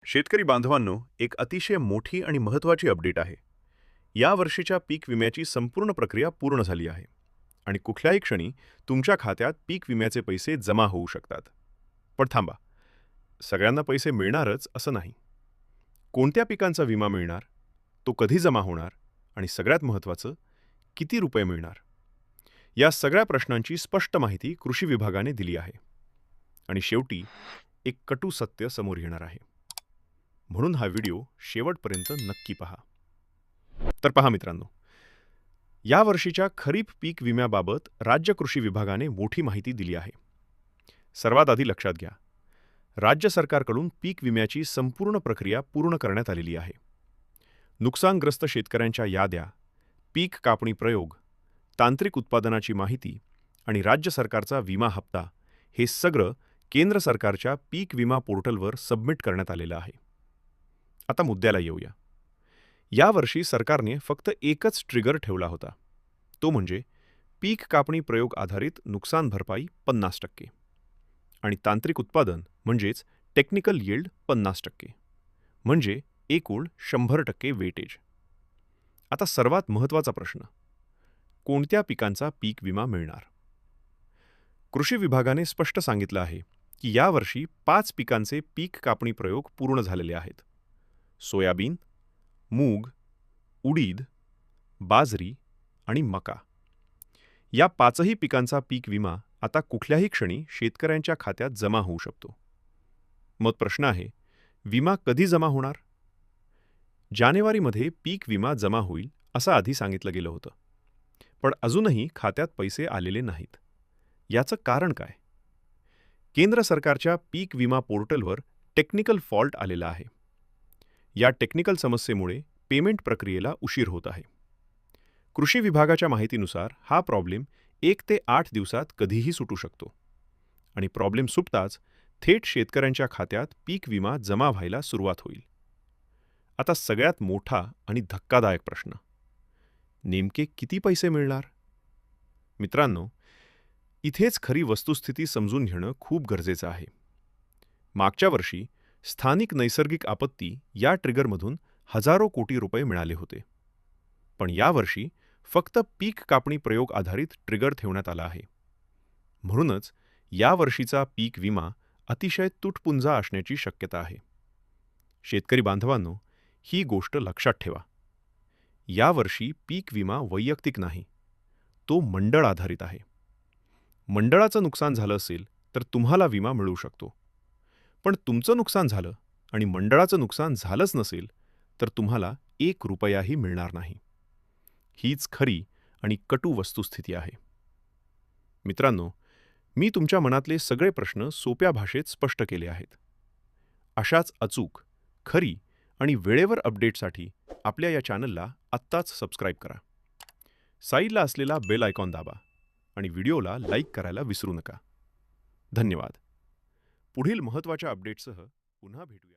शेतकरी बांधवांनो, एक अतिशय मोठी आणि महत्त्वाची अपडेट आहे. या वर्षीच्या पीक विम्याची संपूर्ण प्रक्रिया पूर्ण झाली आहे आणि कुठल्याही क्षणी तुमच्या खात्यात पीक विम्याचे पैसे जमा होऊ शकतात. पण थांबा, सगळ्यांना पैसे मिळणारच असं नाही. कोणत्या पिकांचा विमा मिळणार, तो कधी जमा होणार आणि सगळ्यात महत्त्वाचं, किती रुपये मिळणार? या सगळ्या प्रश्नांची स्पष्ट माहिती कृषी विभागाने दिली आहे. आणि शेवटी एक कटू सत्य समोर येणार आहे. म्हणून हा व्हिडिओ शेवटपर्यंत नक्की पहा. तर पहा मित्रांनो, या वर्षीच्या खरीप पीक विम्याबाबत राज्य कृषी विभागाने मोठी माहिती दिली आहे. सर्वात आधी लक्षात घ्या, राज्य सरकारकडून पीक विम्याची संपूर्ण प्रक्रिया पूर्ण करण्यात आलेली आहे. नुकसानग्रस्त शेतकऱ्यांच्या याद्या, पीक कापणी प्रयोग, तांत्रिक उत्पादनाची माहिती आणि राज्य सरकारचा विमा हप्ता हे सगळं केंद्र सरकारच्या पीक विमा पोर्टलवर सबमिट करण्यात आलेलं आहे. आता मुद्द्याला येऊया. यावर्षी सरकारने फक्त एकच ट्रिगर ठेवला होता, तो म्हणजे पीक कापणी प्रयोग आधारित नुकसान भरपाई 50% आणि तांत्रिक उत्पादन म्हणजेच टेक्निकल यील्ड 50%, म्हणजे एकूण 100% वेटेज. आता सर्वात महत्त्वाचा प्रश्न, कोणत्या पिकांचा पीक विमा मिळणार? कृषी विभागाने स्पष्ट सांगितलं आहे की यावर्षी 5 पिकांचे पीक कापणी प्रयोग पूर्ण झालेले आहेत. सोयाबीन, मूग, उडीद, बाजरी आणि मका. या 5ही पिकांचा पीक विमा आता कुठल्याही क्षणी शेतकऱ्यांच्या खात्यात जमा होऊ शकतो. मग प्रश्न आहे, विमा कधी जमा होणार? जानेवारीमध्ये पीक विमा जमा होईल असं आधी सांगितलं गेलं होतं. पण अजूनही खात्यात पैसे आलेले नाहीत. याचं कारण काय? केंद्र सरकारच्या पीक विमा पोर्टलवर टेक्निकल फॉल्ट आलेला आहे. या टेक्निकल समस्येमुळे पेमेंट प्रक्रियेला उशीर होत आहे. कृषी विभागाच्या माहितीनुसार हा प्रॉब्लेम 1 ते 8 दिवसात कधीही सुटू शकतो आणि प्रॉब्लेम सुटताच थेट शेतकऱ्यांच्या खात्यात पीक विमा जमा व्हायला सुरुवात होईल. आता सगळ्यात मोठा आणि धक्कादायक प्रश्न, नेमके किती पैसे मिळणार? मित्रांनो, इथेच खरी वस्तुस्थिती समजून घेणं खूप गरजेचं आहे. मागच्या वर्षी स्थानिक नैसर्गिक आपत्ती या ट्रिगरमधून हजारो कोटी रुपये मिळाले होते. पण यावर्षी फक्त पीक कापणी प्रयोग आधारित ट्रिगर ठेवण्यात आला आहे. म्हणूनच यावर्षीचा पीक विमा अतिशय तुटपुंजा असण्याची शक्यता आहे. शेतकरी बांधवांनो, ही गोष्ट लक्षात ठेवा. यावर्षी पीक विमा वैयक्तिक नाही, तो मंडळ आधारित आहे. मंडळाचं नुकसान झालं असेल तर तुम्हाला विमा मिळू शकतो. पण तुमचं नुकसान झालं आणि मंडळाचं नुकसान झालंच नसेल तर तुम्हाला 1 रुपयाही मिळणार नाही. हीच खरी आणि कटू वस्तुस्थिती आहे. मित्रांनो, मी तुमच्या मनातले सगळे प्रश्न सोप्या भाषेत स्पष्ट केले आहेत. अशाच अचूक, खरी आणि वेळेवर अपडेटसाठी आपल्या या चॅनलला आत्ताच सबस्क्राईब करा. साईडला असलेला बेल आयकॉन दाबा आणि व्हिडिओला लाईक करायला विसरू नका. धन्यवाद. पुढील महत्त्वाच्या अपडेटसह पुन्हा भेटूया.